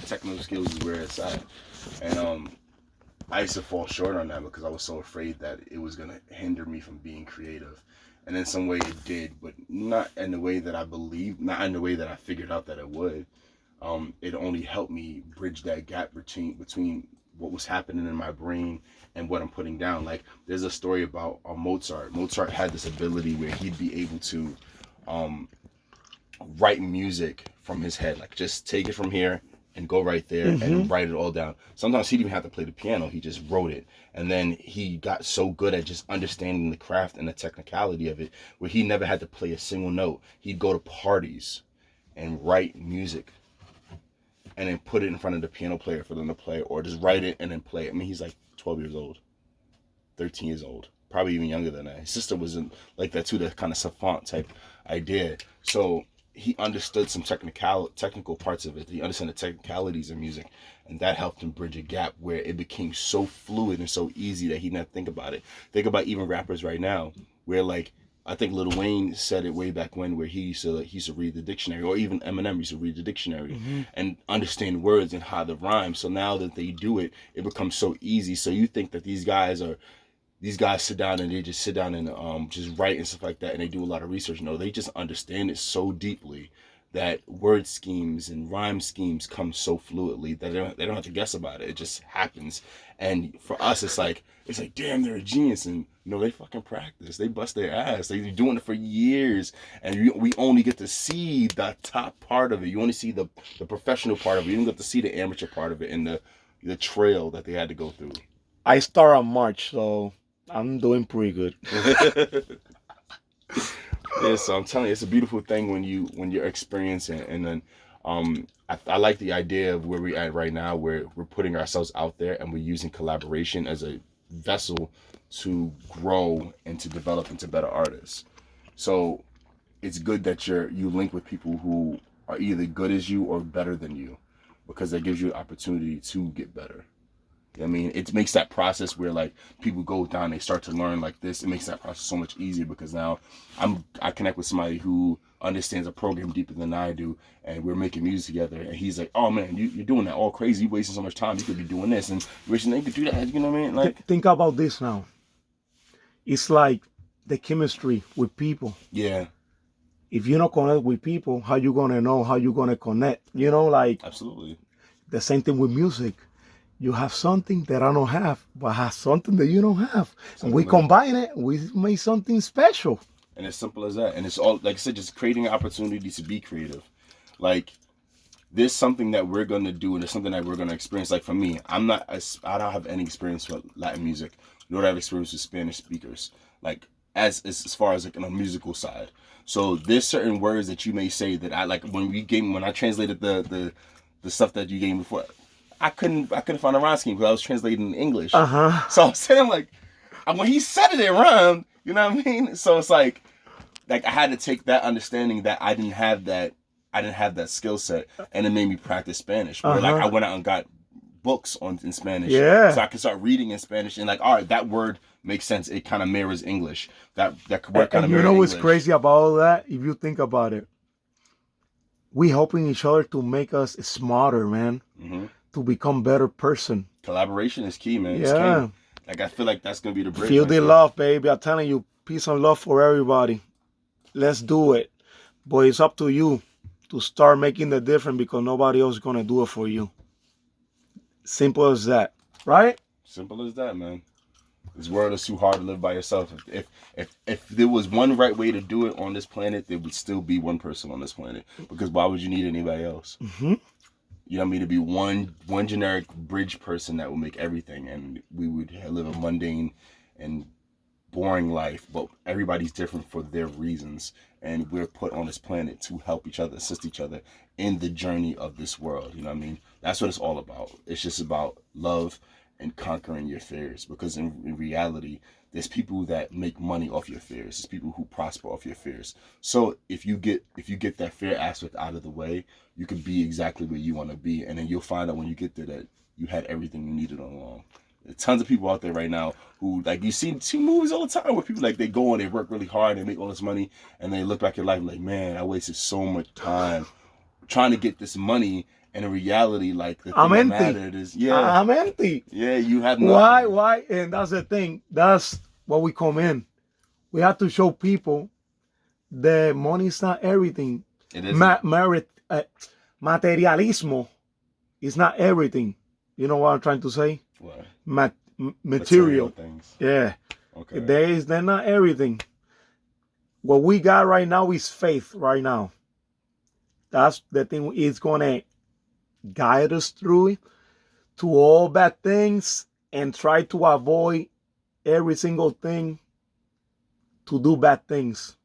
technical skills is where it's at. And I used to fall short on that because I was so afraid that it was gonna hinder me from being creative. And in some way it did, but not in the way that I believed, not in the way that I figured out that it would. It only helped me bridge that gap between what was happening in my brain and what I'm putting down. Like there's a story about Mozart. Mozart had this ability where he'd be able to um, write music from his head, like just take it from here and go right there and write it all down. Sometimes he didn't even have to play the piano, he just wrote it. And then he got so good at just understanding the craft and the technicality of it where he never had to play a single note. He'd go to parties and write music and then put it in front of the piano player for them to play, or just write it and then play it. I mean, he's like 12 years old, 13 years old, probably even younger than that. His sister was like that too, that kind of savant type idea. So he understood some technical parts of it. He understood the technicalities of music, and that helped him bridge a gap where it became so fluid and so easy that he didn't have to think about it. Think about even rappers right now, where like I think Lil Wayne said it way back when, where he used to read the dictionary, or even Eminem used to read the dictionary and understand words and how to rhyme. So now that they do it, it becomes so easy. So you think that these guys sit down and they just sit down and just write and stuff like that, and they do a lot of research. No, they just understand it so deeply that word schemes and rhyme schemes come so fluidly that they don't have to guess about it. It just happens. And for us, it's like damn, they're a genius. And they fucking practice. They bust their ass. They've been doing it for years, and we only get to see the top part of it. You only see the professional part of it. You don't get to see the amateur part of it and the trail that they had to go through. I start on March, so I'm doing pretty good. Yeah, so I'm telling you, it's a beautiful thing when you're experiencing it. And then I like the idea of where we're at right now, where we're putting ourselves out there and we're using collaboration as a vessel to grow and to develop into better artists. So it's good that you link with people who are either good as you or better than you, because that gives you an opportunity to get better. I mean, it makes that process where like people go down, they start to learn like this. It makes that process so much easier because now I connect with somebody who understands a program deeper than I do, and we're making music together. And he's like, "Oh man, you're doing that all crazy. You're wasting so much time. You could be doing this, and wishing they could do that." You know what I mean? Like, think about this now. It's like the chemistry with people. Yeah. If you don't connect with people, how you gonna know how you gonna connect? Like Absolutely. The same thing with music. You have something that I don't have, but has something that you don't have. And we combine it, we make something special. And it's simple as that. And it's all, like I said, just creating an opportunity to be creative. Like, there's something that we're going to do, and there's something that we're going to experience. Like, for me, I don't have any experience with Latin music, nor do I have experience with Spanish speakers. Like, as far as like on a musical side. So there's certain words that you may say that I like when I translated the stuff that you gave me before. I couldn't find a rhyme scheme because I was translating in English. So I was saying like, when he said it rhymed, you know what I mean? So it's like I had to take that understanding that I didn't have that skill set, and it made me practice Spanish. Where like I went out and got books in Spanish, so I could start reading in Spanish and like, all right, that word makes sense. It kind of mirrors English. That word kind of mirrors English. What's crazy about all that? If you think about it, we helping each other to make us smarter, man. To become better person. Collaboration is key, man. Yeah. It's key. Like I feel like that's gonna be the bridge. Feel the love, baby. I'm telling you, peace and love for everybody. Let's do it. But it's up to you to start making the difference because nobody else is gonna do it for you. Simple as that, right? Simple as that, man. This world is too hard to live by yourself. If there was one right way to do it on this planet, there would still be one person on this planet. Because why would you need anybody else? You know what I mean? To be one generic bridge person that will make everything, and we would live a mundane and boring life. But everybody's different for their reasons, and we're put on this planet to help each other, assist each other in the journey of this world. You know what I mean? That's what it's all about. It's just about love and conquering your fears. Because in reality, there's people that make money off your fears. There's people who prosper off your fears. So if you get that fear aspect out of the way, you can be exactly where you want to be. And then you'll find out when you get there that you had everything you needed all along. There's tons of people out there right now who, like, you see movies all the time where people, like, they go and they work really hard and they make all this money and they look back at life like, man, I wasted so much time trying to get this money, and in reality, like the thing I'm that empty. mattered is I'm empty. you have nothing. Why? And that's the thing. That's what we come in. We have to show people that money is not everything. It isn't. Materialismo is not everything. You know what I'm trying to say? What? Material things. Yeah. Okay. They're not everything. What we got right now is faith right now. That's the thing. It's going to guide us through it to all bad things and try to avoid every single thing to do bad things.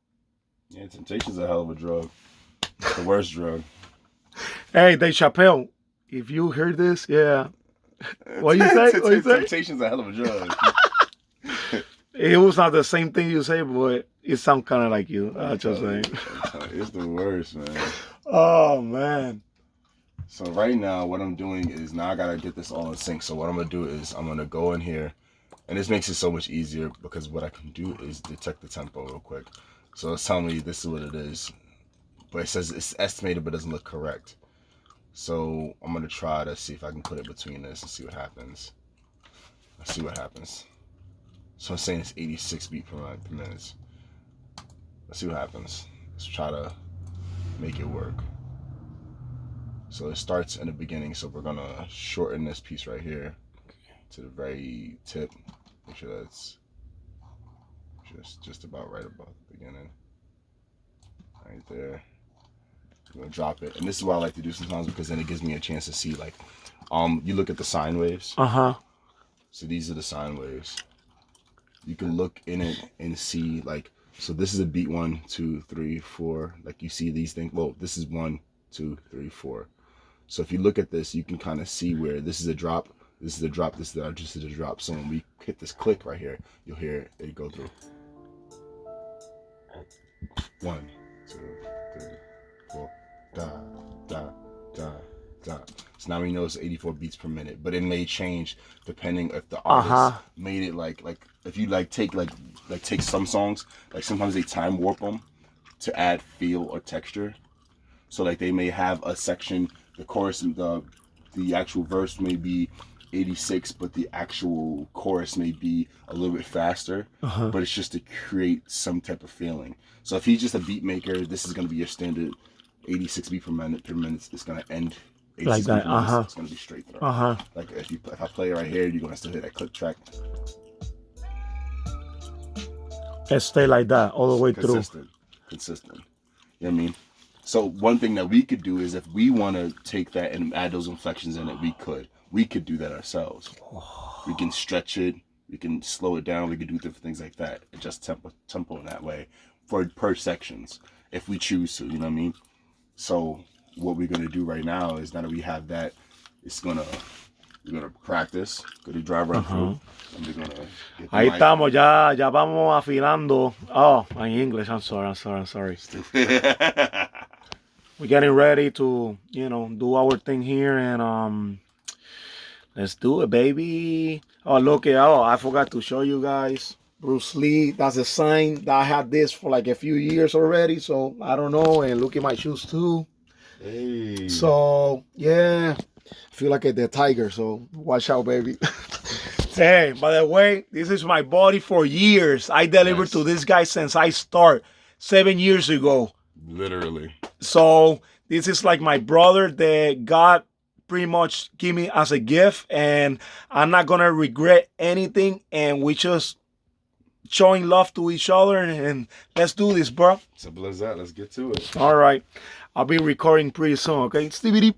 Yeah, temptation's a hell of a drug. It's the worst drug. Hey, Dave Chappelle, if you heard this, yeah. What you say? What you say? Temptation's a hell of a drug. It was not the same thing you say, but it sounds kind of like you. I'm just saying. It's the worst, man. Oh, man. So right now, what I'm doing is now I got to get this all in sync. So what I'm going to do is I'm going to go in here. And this makes it so much easier because what I can do is detect the tempo real quick. So it's telling me this is what it is. But it says it's estimated but doesn't look correct. So I'm going to try to see if I can put it between this and see what happens. Let's see what happens. So I'm saying it's 86 beats per minute. Let's see what happens. Let's try to make it work. So it starts in the beginning. So we're going to shorten this piece right here to the very tip. Make sure that's just about right above the beginning. Right there. I'm gonna drop it. And this is what I like to do sometimes because then it gives me a chance to see like you look at the sine waves. Uh-huh. So these are the sine waves. You can look in it and see like, so this is a beat 1, 2, 3, 4. Like you see these things. Well, this is 1, 2, 3, 4. So if you look at this, you can kind of see where this is a drop. This is a drop, this is just a drop. So when we hit this click right here, you'll hear it go through. 1, 2, 3, 4, da, da, da, da. So now we know it's 84 beats per minute, but it may change depending if the artist made it like if you take some songs, like sometimes they time warp them to add feel or texture. So like they may have a section, the chorus and the actual verse may be 86, but the actual chorus may be a little bit faster, but it's just to create some type of feeling. So if he's just a beat maker, this is going to be your standard 86 beat per minute. It's going to end 86 like that. It's going to be straight through. Like if I play it right here, you're going to still hear that click track. It stay like that all the way through. Consistent. You know what I mean? So one thing that we could do is if we want to take that and add those inflections in it, we could do that ourselves. We can stretch it, we can slow it down, we can do different things like that. Adjust tempo in that way per sections if we choose to, you know what I mean? So what we're gonna do right now is now that we have that, we're gonna practice, gonna drive right through, and we're gonna get Ahí estamos, ya vamos afilando. Oh, my English, I'm sorry. We're getting ready to, do our thing here and let's do it, baby. Oh, look it. Oh, I forgot to show you guys. Bruce Lee, that's a sign that I had this for like a few years already. So I don't know. And look at my shoes too. Hey. So yeah, I feel like the tiger. So watch out, baby. Hey, by the way, this is my body for years. I delivered to this guy since I start 7 years ago. Literally. So this is like my brother that God pretty much give me as a gift, and I'm not gonna regret anything. And we just showing love to each other, and let's do this, bro. Simple as that. Let's get to it. All right, I'll be recording pretty soon. Okay, civiriiii.